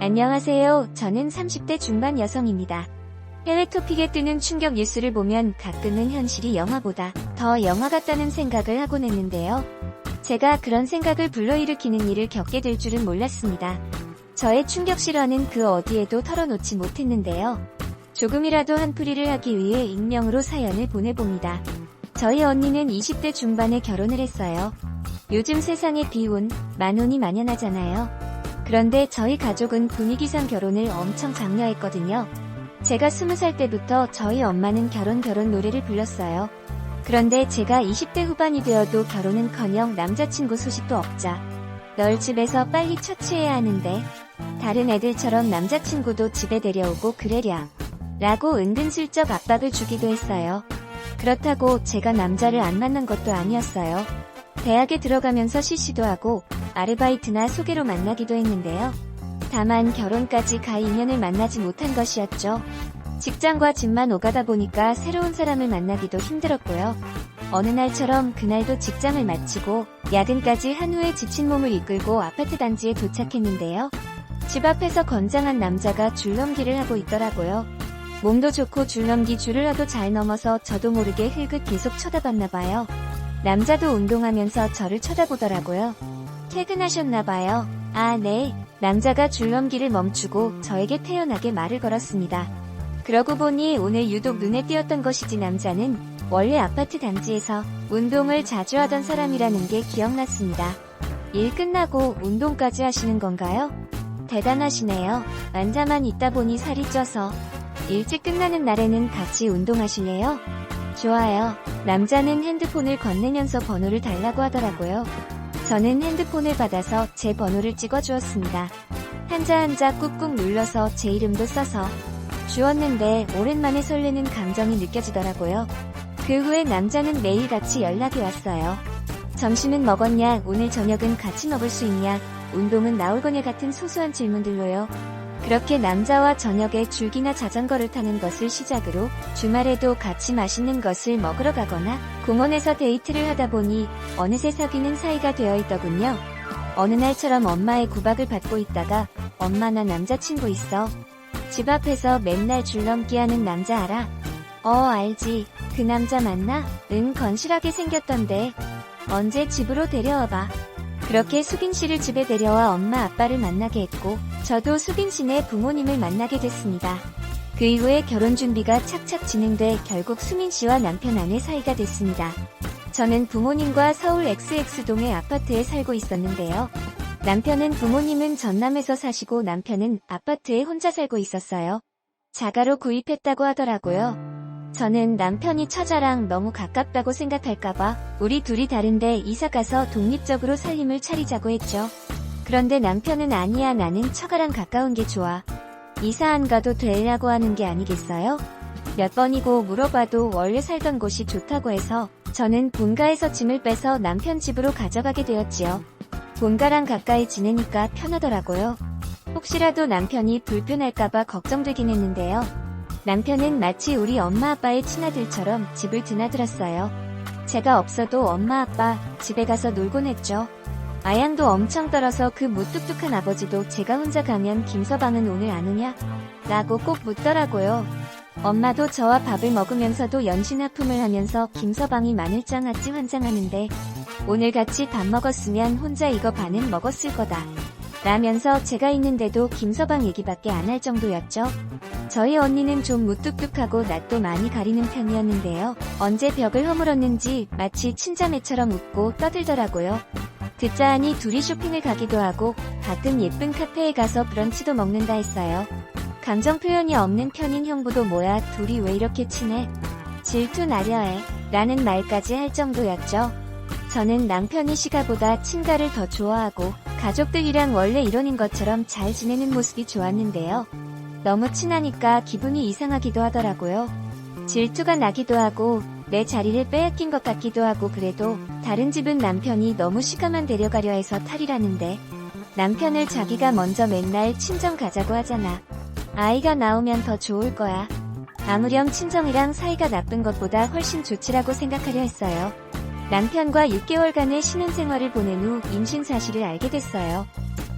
안녕하세요. 저는 30대 중반 여성입니다. 해외 토픽에 뜨는 충격 뉴스를 보면 가끔은 현실이 영화보다 더 영화 같다는 생각을 하곤 했는데요. 제가 그런 생각을 불러일으키는 일을 겪게 될 줄은 몰랐습니다. 저의 충격 실화는 그 어디에도 털어놓지 못했는데요. 조금이라도 한풀이를 하기 위해 익명으로 사연을 보내봅니다. 저희 언니는 20대 중반에 결혼을 했어요. 요즘 세상에 비혼, 만혼이 만연하잖아요. 그런데 저희 가족은 분위기상 결혼을 엄청 장려했거든요. 제가 20살 때부터 저희 엄마는 결혼 노래를 불렀어요. 그런데 제가 20대 후반이 되어도 결혼은커녕 남자친구 소식도 없자. 널 집에서 빨리 처치해야 하는데 다른 애들처럼 남자친구도 집에 데려오고 그래랴 라고 은근슬쩍 압박을 주기도 했어요. 그렇다고 제가 남자를 안 만난 것도 아니었어요. 대학에 들어가면서 CC도 하고 아르바이트나 소개로 만나기도 했는데요. 다만 결혼까지 가 인연을 만나지 못한 것이었죠. 직장과 집만 오가다 보니까 새로운 사람을 만나기도 힘들었고요. 어느 날처럼 그날도 직장을 마치고 야근까지 한 후에 지친 몸을 이끌고 아파트 단지에 도착했는데요. 집 앞에서 건장한 남자가 줄넘기를 하고 있더라고요. 몸도 좋고 줄넘기 줄을 하도 잘 넘어서 저도 모르게 흘끗 계속 쳐다봤나봐요. 남자도 운동하면서 저를 쳐다보더라고요. 퇴근하셨나봐요. 아, 네. 남자가 줄넘기를 멈추고 저에게 태연하게 말을 걸었습니다. 그러고 보니 오늘 유독 눈에 띄었던 것이지 남자는 원래 아파트 단지에서 운동을 자주 하던 사람이라는 게 기억났습니다. 일 끝나고 운동까지 하시는 건가요? 대단하시네요. 앉아만 있다 보니 살이 쪄서. 일찍 끝나는 날에는 같이 운동하실래요? 좋아요. 남자는 핸드폰을 건네면서 번호를 달라고 하더라고요. 저는 핸드폰을 받아서 제 번호를 찍어주었습니다. 한자 꾹꾹 눌러서 제 이름도 써서 주었는데 오랜만에 설레는 감정이 느껴지더라고요. 그 후에 남자는 매일같이 연락이 왔어요. 점심은 먹었냐? 오늘 저녁은 같이 먹을 수 있냐? 운동은 나올 거냐? 같은 소소한 질문들로요. 그렇게 남자와 저녁에 줄기나 자전거를 타는 것을 시작으로 주말에도 같이 맛있는 것을 먹으러 가거나 공원에서 데이트를 하다 보니 어느새 사귀는 사이가 되어 있더군요. 어느 날처럼 엄마의 구박을 받고 있다가 엄마 나 남자친구 있어. 집 앞에서 맨날 줄넘기 하는 남자 알아? 알지. 그 남자 맞나? 응, 건실하게 생겼던데. 언제 집으로 데려와봐. 그렇게 수빈 씨를 집에 데려와 엄마 아빠를 만나게 했고 저도 수빈 씨네 부모님을 만나게 됐습니다. 그 이후에 결혼 준비가 착착 진행돼 결국 수민 씨와 남편 아내 사이가 됐습니다. 저는 부모님과 서울 XX동의 아파트에 살고 있었는데요. 남편은 부모님은 전남에서 사시고 남편은 아파트에 혼자 살고 있었어요. 자가로 구입했다고 하더라고요. 저는 남편이 처자랑 너무 가깝다고 생각할까봐 우리 둘이 다른데 이사가서 독립적으로 살림을 차리자고 했죠. 그런데 남편은 아니야 나는 처가랑 가까운 게 좋아. 이사 안 가도 되려고 하는 게 아니겠어요? 몇 번이고 물어봐도 원래 살던 곳이 좋다고 해서 저는 본가에서 짐을 빼서 남편 집으로 가져가게 되었지요. 본가랑 가까이 지내니까 편하더라고요. 혹시라도 남편이 불편할까봐 걱정되긴 했는데요. 남편은 마치 우리 엄마 아빠의 친아들처럼 집을 드나들었어요. 제가 없어도 엄마 아빠 집에 가서 놀곤 했죠. 아양도 엄청 떨어서 그 무뚝뚝한 아버지도 제가 혼자 가면 김서방은 오늘 안 오냐? 라고 꼭 묻더라고요. 엄마도 저와 밥을 먹으면서도 연신하품을 하면서 김서방이 마늘장아찌 환장하는데 오늘 같이 밥 먹었으면 혼자 이거 반은 먹었을 거다. 라면서 제가 있는데도 김서방 얘기밖에 안 할 정도였죠. 저희 언니는 좀 무뚝뚝하고 낯도 많이 가리는 편이었는데요. 언제 벽을 허물었는지 마치 친자매처럼 웃고 떠들더라고요. 듣자 하니 둘이 쇼핑을 가기도 하고 가끔 예쁜 카페에 가서 브런치도 먹는다 했어요. 감정 표현이 없는 편인 형부도 뭐야 둘이 왜 이렇게 친해? 질투 나려 해 라는 말까지 할 정도였죠. 저는 남편이 시가보다 친가를 더 좋아하고 가족들이랑 원래 이론인 것처럼 잘 지내는 모습이 좋았는데요. 너무 친하니까 기분이 이상하기도 하더라고요. 질투가 나기도 하고 내 자리를 빼앗긴 것 같기도 하고 그래도 다른 집은 남편이 너무 시가만 데려가려 해서 탈이라는데 남편을 자기가 먼저 맨날 친정 가자고 하잖아. 아이가 나오면 더 좋을 거야. 아무렴 친정이랑 사이가 나쁜 것보다 훨씬 좋지라고 생각하려 했어요. 남편과 6개월간의 신혼생활을 보낸 후 임신 사실을 알게 됐어요.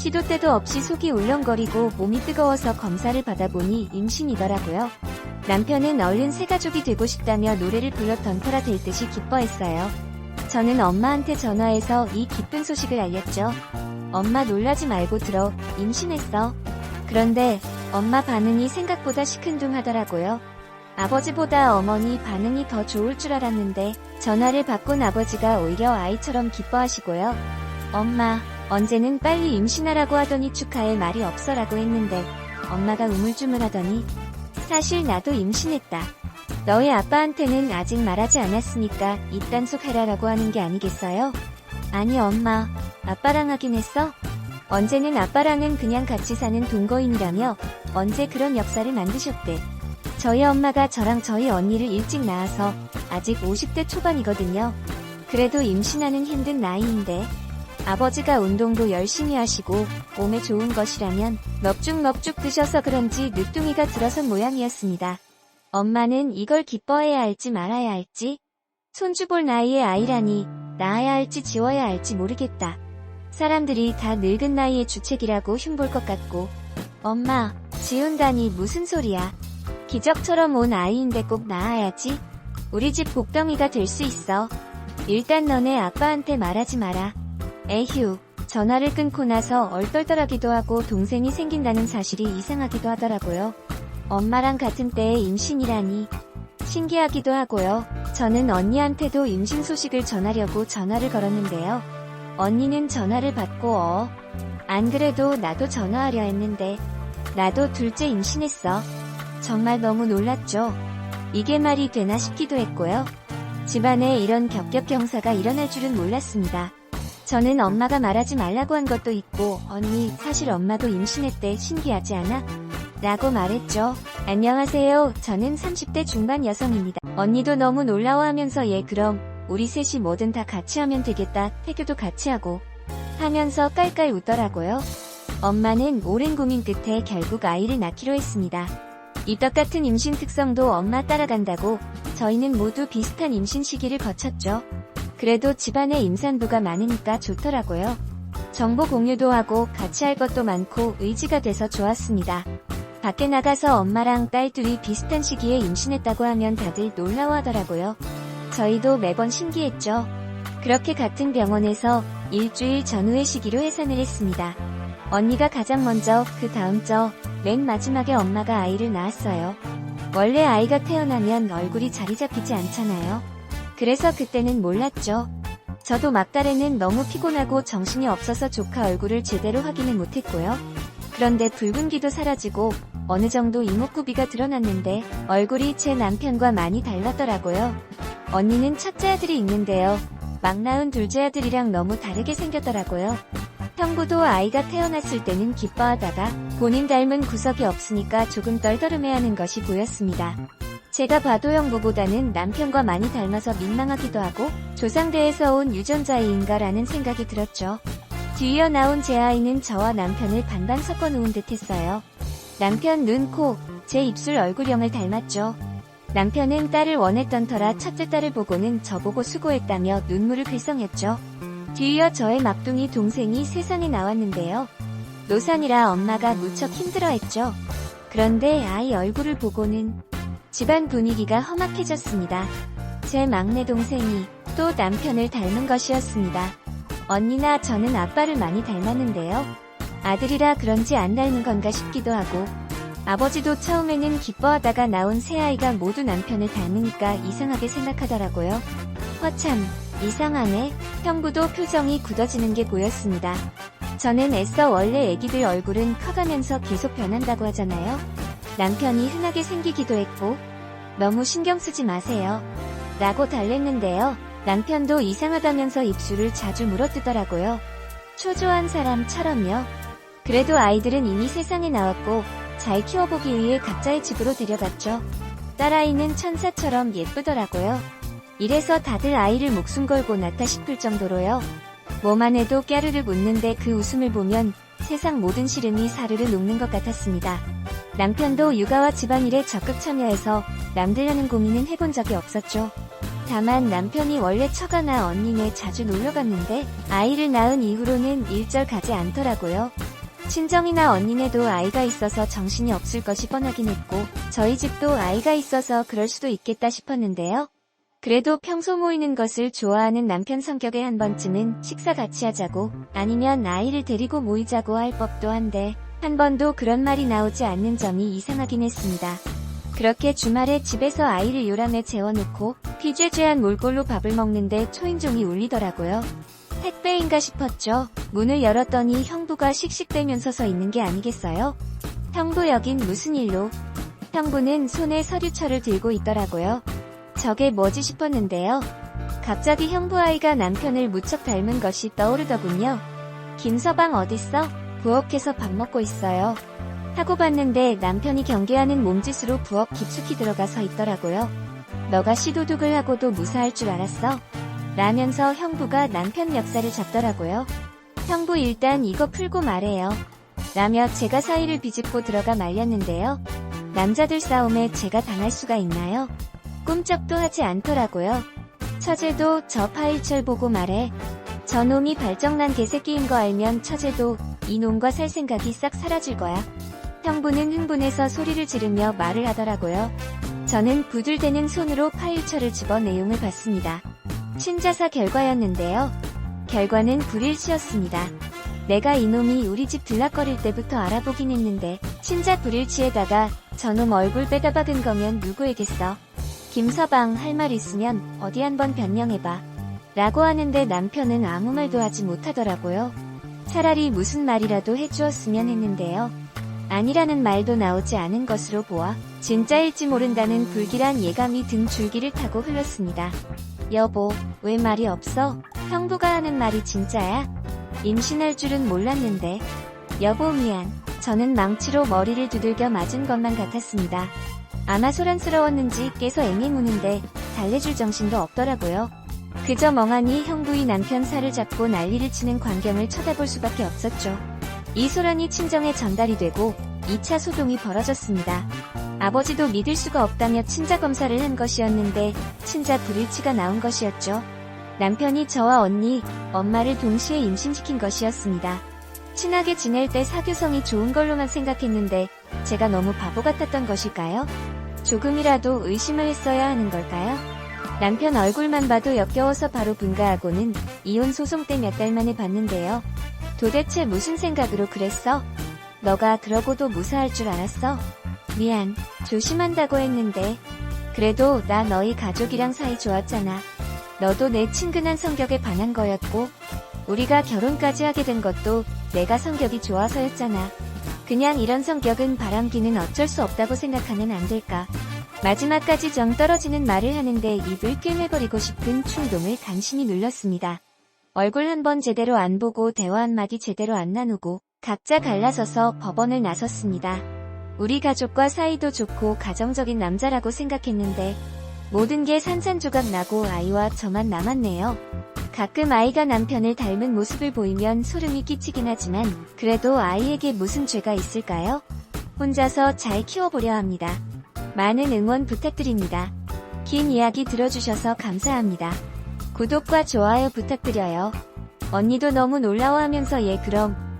시도 때도 없이 속이 울렁거리고 몸이 뜨거워서 검사를 받아보니 임신이더라고요. 남편은 얼른 새가족이 되고 싶다며 노래를 불러 던터라 될 듯이 기뻐했어요. 저는 엄마한테 전화해서 이 기쁜 소식을 알렸죠. 엄마 놀라지 말고 들어, 임신했어. 그런데 엄마 반응이 생각보다 시큰둥하더라고요. 아버지보다 어머니 반응이 더 좋을 줄 알았는데 전화를 받곤 아버지가 오히려 아이처럼 기뻐하시고요. 엄마, 언제는 빨리 임신하라고 하더니 축하해 말이 없어라고 했는데 엄마가 우물쭈물하더니 사실 나도 임신했다. 너희 아빠한테는 아직 말하지 않았으니까 이딴 속 해라라고 하는 게 아니겠어요? 아니 엄마, 아빠랑 하긴 했어? 언제는 아빠랑은 그냥 같이 사는 동거인이라며 언제 그런 역사를 만드셨대. 저희 엄마가 저랑 저희 언니를 일찍 낳아서 아직 50대 초반이거든요. 그래도 임신하는 힘든 나이인데 아버지가 운동도 열심히 하시고 몸에 좋은 것이라면 넙죽넙죽 드셔서 그런지 늦둥이가 들어선 모양이었습니다. 엄마는 이걸 기뻐해야 할지 말아야 할지, 손주 볼 나이의 아이라니 낳아야 할지 지워야 할지 모르겠다. 사람들이 다 늙은 나이의 주책이라고 흉볼 것 같고, 엄마, 지운다니 무슨 소리야. 기적처럼 온 아이인데 꼭 낳아야지. 우리 집 복덩이가 될 수 있어. 일단 너네 아빠한테 말하지 마라. 에휴, 전화를 끊고 나서 얼떨떨하기도 하고 동생이 생긴다는 사실이 이상하기도 하더라고요. 엄마랑 같은 때에 임신이라니 신기하기도 하고요. 저는 언니한테도 임신 소식을 전하려고 전화를 걸었는데요. 언니는 전화를 받고 안 그래도 나도 전화하려 했는데 나도 둘째 임신했어. 정말 너무 놀랐죠. 이게 말이 되나 싶기도 했고요. 집안에 이런 격격 경사가 일어날 줄은 몰랐습니다. 저는 엄마가 말하지 말라고 한 것도 있고 언니 사실 엄마도 임신했대 신기하지 않아? 라고 말했죠. 안녕하세요. 저는 30대 중반 여성입니다. 언니도 너무 놀라워하면서 그럼 우리 셋이 뭐든 다 같이 하면 되겠다. 태교도 같이 하고 하면서 깔깔 웃더라고요. 엄마는 오랜 고민 끝에 결국 아이를 낳기로 했습니다. 입덧 같은 임신 특성도 엄마 따라간다고 저희는 모두 비슷한 임신 시기를 거쳤죠. 그래도 집안에 임산부가 많으니까 좋더라고요. 정보 공유도 하고 같이 할 것도 많고 의지가 돼서 좋았습니다. 밖에 나가서 엄마랑 딸 둘이 비슷한 시기에 임신했다고 하면 다들 놀라워하더라고요. 저희도 매번 신기했죠. 그렇게 같은 병원에서 일주일 전후의 시기로 해산을 했습니다. 언니가 가장 먼저 그 다음 맨 마지막에 엄마가 아이를 낳았어요. 원래 아이가 태어나면 얼굴이 자리 잡히지 않잖아요. 그래서 그때는 몰랐죠. 저도 막달에는 너무 피곤하고 정신이 없어서 조카 얼굴을 제대로 확인을 못했고요. 그런데 붉은기도 사라지고 어느 정도 이목구비가 드러났는데 얼굴이 제 남편과 많이 달랐더라고요. 언니는 첫째 아들이 있는데요. 막 낳은 둘째 아들이랑 너무 다르게 생겼더라고요. 형부도 아이가 태어났을 때는 기뻐하다가 본인 닮은 구석이 없으니까 조금 떨떠름해하는 것이 보였습니다. 제가 봐도 형부보다는 남편과 많이 닮아서 민망하기도 하고 조상대에서 온 유전자이인가라는 생각이 들었죠. 뒤이어 나온 제 아이는 저와 남편을 반반 섞어 놓은 듯 했어요. 남편 눈, 코, 제 입술, 얼굴형을 닮았죠. 남편은 딸을 원했던 터라 첫째 딸을 보고는 저보고 수고했다며 눈물을 글썽였죠. 뒤이어 저의 막둥이 동생이 세상에 나왔는데요. 노산이라 엄마가 무척 힘들어했죠. 그런데 아이 얼굴을 보고는 집안 분위기가 험악해졌습니다. 제 막내 동생이 또 남편을 닮은 것이었습니다. 언니나 저는 아빠를 많이 닮았는데요. 아들이라 그런지 안 닮은 건가 싶기도 하고 아버지도 처음에는 기뻐하다가 낳은 새 아이가 모두 남편을 닮으니까 이상하게 생각하더라고요. 허참, 이상하네. 형부도 표정이 굳어지는 게 보였습니다. 저는 애써 원래 애기들 얼굴은 커가면서 계속 변한다고 하잖아요. 남편이 흔하게 생기기도 했고 너무 신경 쓰지 마세요. 라고 달랬는데요. 남편도 이상하다면서 입술을 자주 물어뜯더라고요. 초조한 사람처럼요. 그래도 아이들은 이미 세상에 나왔고 잘 키워보기 위해 각자의 집으로 데려갔죠. 딸아이는 천사처럼 예쁘더라고요. 이래서 다들 아이를 목숨 걸고 낳다 싶을 정도로요. 뭐만 해도 깨르르 웃는데 그 웃음을 보면 세상 모든 시름이 사르르 녹는 것 같았습니다. 남편도 육아와 집안일에 적극 참여해서 남들 하는 고민은 해본 적이 없었죠. 다만 남편이 원래 처가나 언니네 자주 놀러갔는데 아이를 낳은 이후로는 일절 가지 않더라고요. 친정이나 언니네도 아이가 있어서 정신이 없을 것이 뻔하긴 했고 저희 집도 아이가 있어서 그럴 수도 있겠다 싶었는데요. 그래도 평소 모이는 것을 좋아하는 남편 성격에 한 번쯤은 식사 같이 하자고 아니면 아이를 데리고 모이자고 할 법도 한데 한 번도 그런 말이 나오지 않는 점이 이상하긴 했습니다. 그렇게 주말에 집에서 아이를 요람에 재워놓고 피죄죄한 몰골로 밥을 먹는데 초인종이 울리더라고요. 택배인가 싶었죠. 문을 열었더니 형부가 씩씩대면서 서 있는 게 아니겠어요? 형부 여긴 무슨 일로? 형부는 손에 서류철을 들고 있더라고요. 저게 뭐지 싶었는데요. 갑자기 형부 아이가 남편을 무척 닮은 것이 떠오르더군요. 김서방 어딨어? 부엌에서 밥 먹고 있어요. 하고 봤는데 남편이 경계하는 몸짓으로 부엌 깊숙이 들어가 서 있더라고요. 너가 시도둑을 하고도 무사할 줄 알았어? 라면서 형부가 남편 멱살을 잡더라고요. 형부 일단 이거 풀고 말해요. 라며 제가 사이를 비집고 들어가 말렸는데요. 남자들 싸움에 제가 당할 수가 있나요? 꿈쩍도 하지 않더라고요. 처제도 저 파일철 보고 말해. 저놈이 발정난 개새끼인 거 알면 처제도 이놈과 살 생각이 싹 사라질 거야. 형부는 흥분해서 소리를 지르며 말을 하더라고요. 저는 부들대는 손으로 파일철을 집어 내용을 봤습니다. 신자사 결과였는데요. 결과는 불일치였습니다. 내가 이놈이 우리 집 들락거릴 때부터 알아보긴 했는데 신자 불일치에다가 저놈 얼굴 빼다 박은 거면 누구에겠어. 김서방 할 말 있으면 어디 한번 변명해봐. 라고 하는데 남편은 아무 말도 하지 못하더라고요. 차라리 무슨 말이라도 해주었으면 했는데요. 아니라는 말도 나오지 않은 것으로 보아 진짜일지 모른다는 불길한 예감이 등 줄기를 타고 흘렀습니다. 여보, 왜 말이 없어? 형부가 하는 말이 진짜야? 임신할 줄은 몰랐는데. 여보 미안. 저는 망치로 머리를 두들겨 맞은 것만 같았습니다. 아마 소란스러웠는지 깨서 앵앵 우는데 달래줄 정신도 없더라고요. 그저 멍하니 형부의 남편 살을 잡고 난리를 치는 광경을 쳐다볼 수밖에 없었죠. 이 소란이 친정에 전달이 되고 2차 소동이 벌어졌습니다. 아버지도 믿을 수가 없다며 친자 검사를 한 것이었는데 친자 불일치가 나온 것이었죠. 남편이 저와 언니, 엄마를 동시에 임신시킨 것이었습니다. 친하게 지낼 때 사교성이 좋은 걸로만 생각했는데 제가 너무 바보 같았던 것일까요? 조금이라도 의심을 했어야 하는 걸까요? 남편 얼굴만 봐도 역겨워서 바로 분가하고는 이혼 소송 때 몇 달 만에 봤는데요. 도대체 무슨 생각으로 그랬어? 너가 그러고도 무사할 줄 알았어? 미안, 조심한다고 했는데. 그래도 나 너희 가족이랑 사이 좋았잖아. 너도 내 친근한 성격에 반한 거였고 우리가 결혼까지 하게 된 것도 내가 성격이 좋아서였잖아. 그냥 이런 성격은 바람기는 어쩔 수 없다고 생각하면 안 될까. 마지막까지 정 떨어지는 말을 하는데 입을 꿰매버리고 싶은 충동을 간신히 눌렀습니다. 얼굴 한번 제대로 안 보고 대화 한마디 제대로 안 나누고 각자 갈라서서 법원을 나섰습니다. 우리 가족과 사이도 좋고 가정적인 남자라고 생각했는데 모든 게 산산조각 나고 아이와 저만 남았네요. 가끔 아이가 남편을 닮은 모습을 보이면 소름이 끼치긴 하지만 그래도 아이에게 무슨 죄가 있을까요? 혼자서 잘 키워보려 합니다. 많은 응원 부탁드립니다. 긴 이야기 들어주셔서 감사합니다. 구독과 좋아요 부탁드려요. 언니도 너무 놀라워하면서 그럼